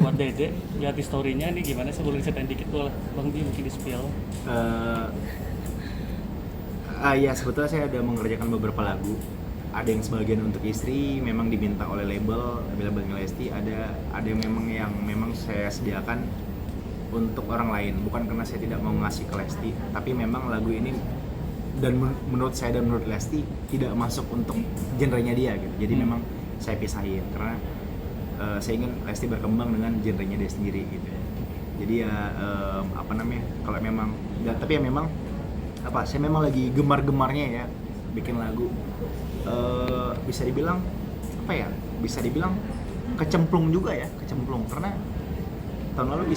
buat Dede, lihat di story-nya nih gimana sih, boleh ceritain dikit tuh Bang Bi, mungkin di spill. Ya sebetulnya saya ada mengerjakan beberapa lagu. Ada yang sebagian untuk istri, memang diminta oleh label Lesti. Ada yang memang saya sediakan untuk orang lain. Bukan karena saya tidak mau ngasih ke Lesti, tapi memang lagu ini dan menurut saya dan menurut Lesti tidak masuk untuk genrenya dia gitu. Jadi memang saya pisahin karena saya ingin Lesti berkembang dengan genrenya dia sendiri gitu. Jadi ya kalau memang tapi ya memang saya memang lagi gemar-gemarnya ya bikin lagu. Bisa dibilang kecemplung juga ya, karena tahun lalu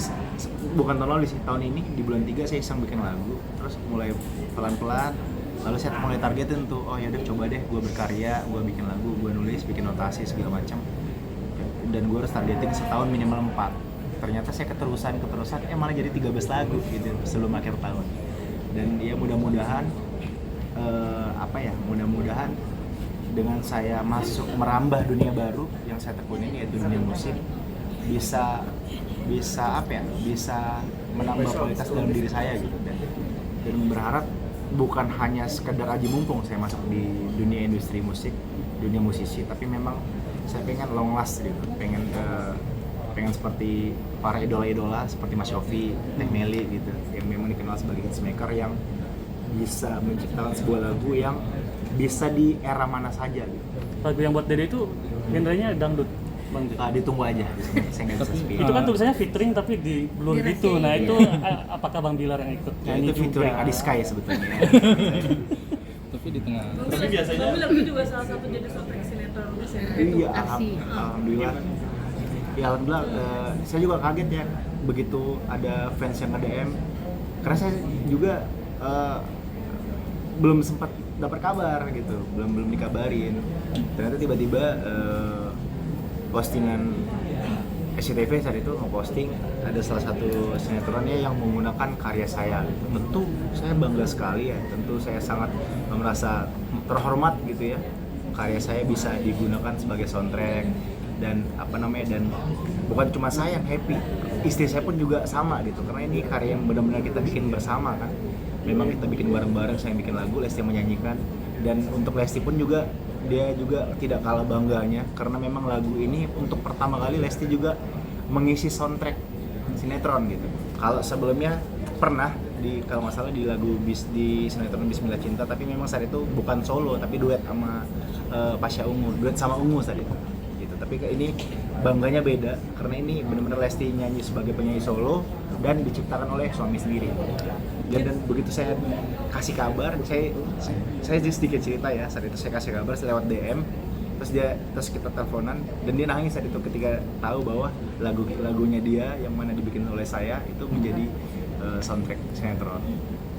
tahun ini di bulan 3 saya iseng bikin lagu, terus mulai pelan-pelan, lalu saya mulai targetin tuh, oh yaudah coba deh gue berkarya, gue bikin lagu, gue nulis, bikin notasi segala macam, dan gue harus targetin setahun minimal 4. Ternyata saya keterusan malah jadi 13 lagu gitu sebelum akhir tahun. Dan ya mudah-mudahan dengan saya merambah dunia baru yang saya tekunin, yaitu dunia musik, bisa menambah kualitas dalam diri saya gitu, dan berharap bukan hanya sekedar aji mumpung saya masuk di dunia industri musik, dunia musisi, tapi memang saya pengen long last gitu, pengen seperti para idola seperti Mas Yofi, Teh Meli gitu, yang memang dikenal sebagai hitsmaker yang bisa menciptakan sebuah lagu yang bisa di era mana saja gitu. Lagu yang buat Dede itu genrenya dangdut, Bang Bi. Ditunggu aja, saya nggak bisa speak. Itu kan tulisannya featuring tapi di blur gitu. Nah itu apakah Bang Bilar yang ikut nyanyi itu featuring juga? Adi Sky sebetulnya. Tapi di tengah. Tapi biasanya lagu juga salah satu jadi soundtrack sinetron Indonesia. Iya, alhamdulillah. Ya alhamdulillah, saya juga kaget ya begitu ada fans yang nge-DM, karena saya juga belum sempat dapat kabar gitu, belum dikabarin. Ternyata tiba-tiba postingan SCTV saat itu ngeposting ada salah satu sinetronnya yang menggunakan karya saya gitu. Tentu saya bangga sekali ya, tentu saya sangat merasa terhormat gitu ya, karya saya bisa digunakan sebagai soundtrack, dan dan bukan cuma saya yang happy, istri saya pun juga sama gitu, karena ini karya yang benar-benar kita bikin bersama kan. Memang kita bikin bareng-bareng, saya bikin lagu, Lesti yang menyanyikan, dan untuk Lesti pun juga dia juga tidak kalah bangganya karena memang lagu ini untuk pertama kali Lesti juga mengisi soundtrack sinetron gitu. Kalau sebelumnya pernah kalau nggak salah di lagu di sinetron Bismillah Cinta, tapi memang saat itu bukan solo tapi duet sama Pasha Ungu, duet sama Ungu saat itu gitu. Tapi ini bangganya beda karena ini benar-benar Lesti nyanyi sebagai penyanyi solo dan diciptakan oleh suami sendiri. Dan begitu saya kasih kabar, saya sedikit cerita ya, saat itu saya kasih kabar lewat DM, terus kita teleponan, dan dia nangis saat itu ketika tahu bahwa lagunya dia yang mana dibikin oleh saya itu menjadi soundtrack sinetron.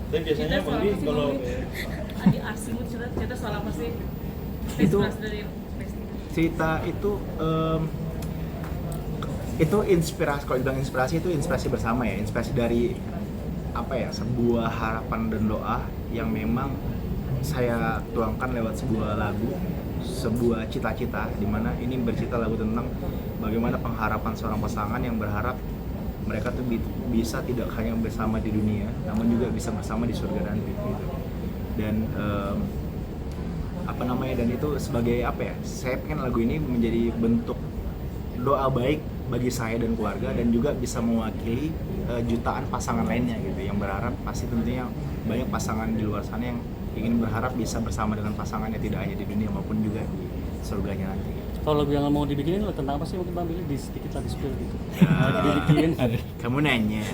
Dan biasanya Bang Bi kalau Adi Arsy cerita soal apa sih? Itu Dari Lesti. cerita itu inspirasi, kalau dibilang inspirasi itu inspirasi bersama ya, inspirasi dari sebuah harapan dan doa yang memang saya tuangkan lewat sebuah lagu, sebuah cita-cita, di mana ini bercerita lagu tentang bagaimana pengharapan seorang pasangan yang berharap mereka tuh bisa tidak hanya bersama di dunia, namun juga bisa bersama di surga nanti gitu. Dan dan itu sebagai saya pengen lagu ini menjadi bentuk doa baik bagi saya dan keluarga, dan juga bisa mewakili jutaan pasangan lainnya gitu, yang berharap pasti tentunya banyak pasangan di luar sana yang ingin berharap bisa bersama dengan pasangannya tidak hanya di dunia maupun juga di surganya nanti. Kalau lagu yang mau dibikinin tentang apa sih, mungkin Bang Billy sedikit lah di spill gitu. Dibikin. Kamu nanya.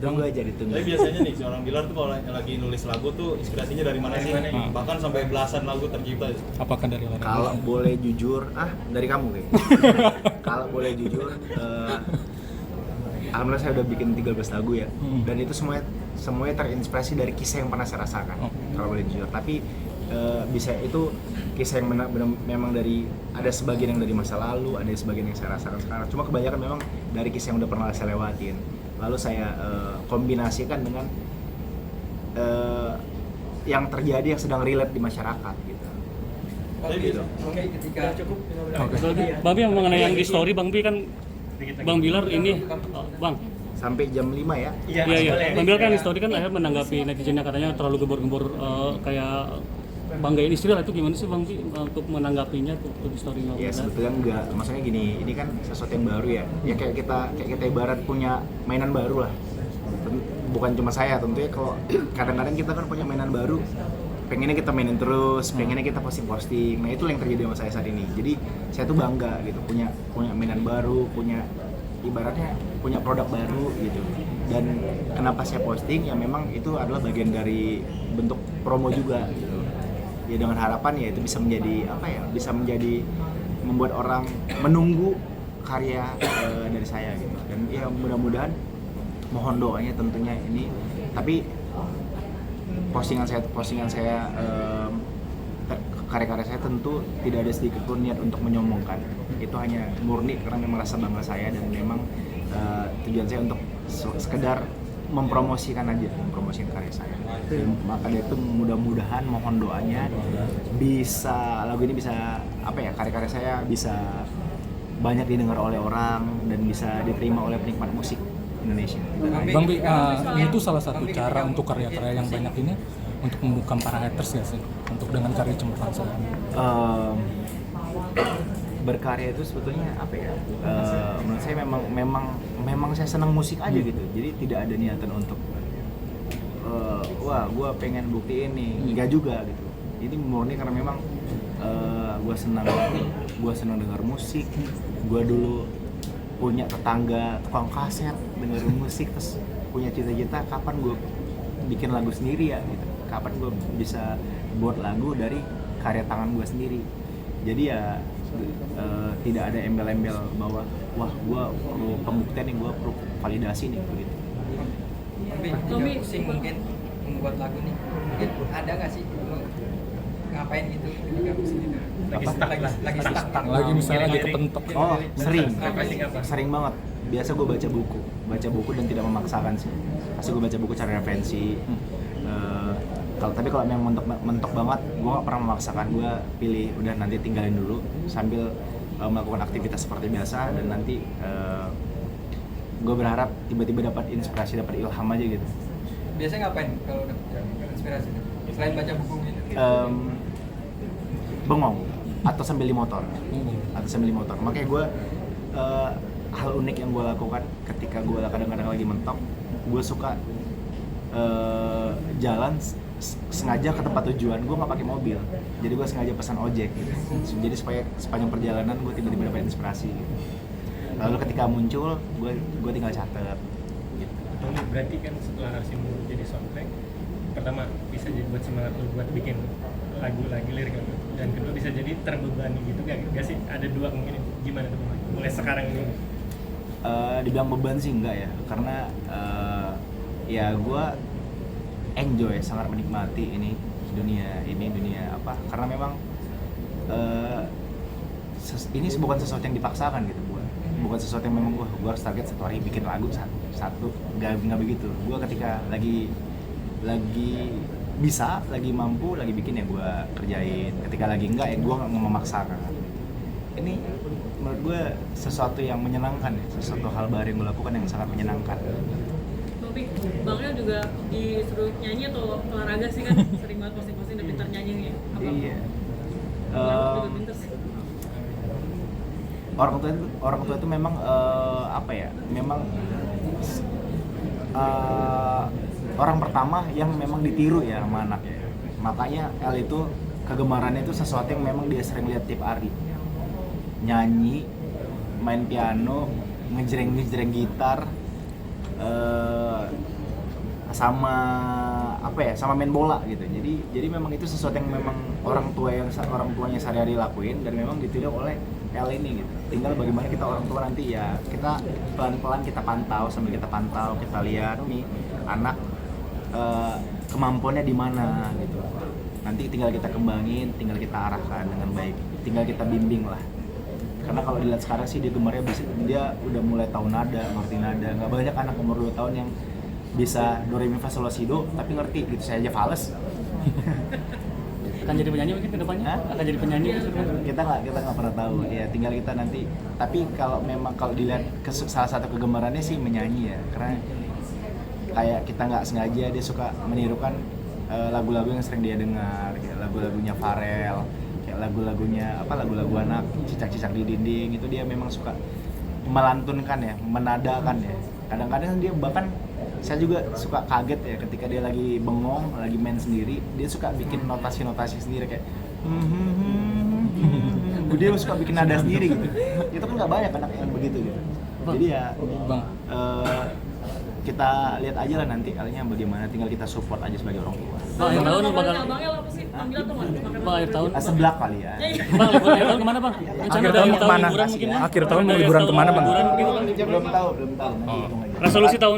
Tunggu aja ditunggu. Tapi biasanya nih seorang Bilar tuh kalau lagi nulis lagu tuh inspirasinya dari mana sih? Bahkan sampai belasan lagu tercipta. Apakah dari mana? Kalau boleh jujur, dari kamu kayaknya. Kalau boleh jujur, alhamdulillah saya udah bikin 13 lagu ya. Dan itu semuanya terinspirasi dari kisah yang pernah saya rasakan. Kalau boleh jujur, tapi bisa itu kisah yang memang dari, ada sebagian yang dari masa lalu, ada sebagian yang saya rasakan sekarang. Cuma kebanyakan memang dari kisah yang udah pernah saya lewatin. Lalu saya kombinasikan dengan yang terjadi, yang sedang relate di masyarakat gitu. gitu. Oke, ketika cukup. Bang Bi, mengenai yang di story Bang Bi kan Bang Bilar ini Bang. Sampai jam 5 ya. Iya. Bang Bilar kan di story kan akhirnya menanggapi netizennya katanya terlalu gembor-gembor kayak banggain istri lah, itu gimana sih Bang Bi untuk menanggapinya tuh di story Bang? Ya sebetulnya enggak, maksudnya gini, ini kan sesuatu yang baru ya. Ya kayak kita ibarat punya mainan baru lah. Bukan cuma saya, tentunya kalau kadang-kadang kita kan punya mainan baru, pengennya kita mainin terus, pengennya kita posting. Nah itu yang terjadi sama saya saat ini. Jadi saya tuh bangga gitu, punya mainan baru, punya ibaratnya punya produk baru gitu. Dan kenapa saya posting? Ya memang itu adalah bagian dari bentuk promo juga gitu. Ya dengan harapan ya itu bisa menjadi bisa menjadi membuat orang menunggu karya dari saya gitu. Dan ya mudah-mudahan, mohon doanya tentunya ini. Tapi postingan saya karya-karya saya tentu tidak ada sedikit pun niat untuk menyombongkan. Itu hanya murni karena memang rasa bangga saya, dan memang tujuan saya untuk sekedar mempromosikan karya saya. Maka dari itu mudah-mudahan, mohon doanya lagu ini bisa karya-karya saya bisa banyak didengar oleh orang dan bisa diterima oleh penikmat musik Indonesia. Bang Bi, itu salah satu cara untuk karya-karya yang banyak ini untuk membuka para haters ya sih, untuk dengan karya Cemerlang Saya. Berkarya itu sebetulnya menurut saya memang saya senang musik aja gitu. Jadi tidak ada niatan untuk gue pengen bukti ini, enggak juga gitu. Ini murni karena memang gue senang dengar musik. Gue dulu punya tetangga tukang kaset dengerin musik, terus punya cita-cita kapan gue bikin lagu sendiri ya gitu. Kapan gue bisa buat lagu dari karya tangan gue sendiri. Jadi ya tidak ada embel-embel bahwa gue perlu pembuktian nih, gue perlu validasi nih begitu. Tapi pusing mungkin membuat lagu nih, mungkin ada nggak sih ngapain gitu ketika pusing gitu? Lagi stuck. Lagi misalnya lagi kepentok. Oh sering banget. Biasa gue baca buku dan tidak memaksakan sih. Pasti gue baca buku cari referensi. Tapi kalau memang mentok banget, gue gak pernah memaksakan. Gue pilih udah nanti tinggalin dulu sambil melakukan aktivitas seperti biasa, dan nanti gue berharap tiba-tiba dapat inspirasi, dapat ilham aja gitu. Biasanya ngapain kalau dapat inspirasi selain baca buku gitu? Bengong atau sambil di motor. Makanya gue hal unik yang gue lakukan ketika gue kadang-kadang lagi mentok, gue suka jalan sengaja ke tempat tujuan. Gue nggak pakai mobil, jadi gue sengaja pesan ojek gitu. Jadi supaya sepanjang perjalanan gue tiba-tiba dapat inspirasi gitu. Lalu ketika muncul, gue tinggal catat gitu. Berarti kan setelah Arsimu jadi soundtrack, pertama bisa jadi buat semangat lu buat bikin lagu lagi, lirik lagu, dan kedua bisa jadi terbebani gitu gak sih? Ada dua mungkin, gimana tuh mulai sekarang ini? Dibilang beban sih enggak ya, karena ya gue enjoy, sangat menikmati dunia apa, karena memang ini bukan sesuatu yang dipaksakan gitu. Bukan sesuatu yang memang gue harus target satu hari bikin lagu satu, nggak begitu. Gue ketika lagi bisa, lagi mampu, lagi bikin ya gue kerjain. Ketika lagi enggak ya gue nggak memaksakan. Ini menurut gue sesuatu yang menyenangkan ya, sesuatu hal baru yang gue lakukan yang sangat menyenangkan. Tapi Bangnya juga disuruh nyanyi atau olahraga sih kan? Sering banget posting-posting udah pintar nyanyi nih. Iya. Juga pintar sih. Orang tua itu memang memang orang pertama yang memang ditiru ya sama anaknya. Makanya El itu kegemarannya itu sesuatu yang memang dia sering lihat tiap hari. Nyanyi, main piano, ngejreng gitar, sama main bola gitu. Jadi memang itu sesuatu yang memang orang tuanya sehari-hari lakuin, dan memang ditiru oleh El ini gitu. Tinggal bagaimana kita orang tua nanti ya, kita pelan-pelan kita pantau, kita lihat nih anak kemampuannya di mana gitu. Nanti tinggal kita kembangin, tinggal kita arahkan dengan baik, tinggal kita bimbing lah. Karena kalau dilihat sekarang sih dia gemarnya dia udah mulai tahu nada, ngerti nada. Nggak banyak anak umur 2 tahun yang bisa do re mi fa sol la si do tapi ngerti gitu. Saya aja fales. akan jadi penyanyi mungkin ke depannya? Hah? Akan jadi penyanyi mungkin ke depannya? kita nggak pernah tahu ya, tinggal kita nanti. Tapi kalau dilihat salah satu kegemarannya sih menyanyi ya, karena kayak kita nggak sengaja dia suka menirukan lagu-lagu yang sering dia dengar, kayak lagu-lagunya Pharrell, kayak lagu-lagunya lagu-lagu anak cicak-cicak di dinding, itu dia memang suka melantunkan ya, menadakan ya. Kadang-kadang dia bahkan saya juga suka kaget ya ketika dia lagi bengong, lagi main sendiri, dia suka bikin notasi-notasi sendiri kayak dia suka bikin nada sendiri gitu. Itu kan nggak banyak anak yang begitu gitu. Jadi ya Bang, kita lihat aja lah nanti kalinya bagaimana, tinggal kita support aja sebagai orang tua. Bang, akhir tahun bakal abangnya apa sih? Panggilan tuh nggak? Bang, akhir tahun. Seblak kali ya. Bang, liburan akhir tahun kemana, Bang? Rencana Akhir tahun dari mau kemana? liburan mungkin ya? Akhir tahun mau liburan kemana, Bang? Liburan gitu, Bang. Belum tahu nanti hitung aja. Resolusi tahun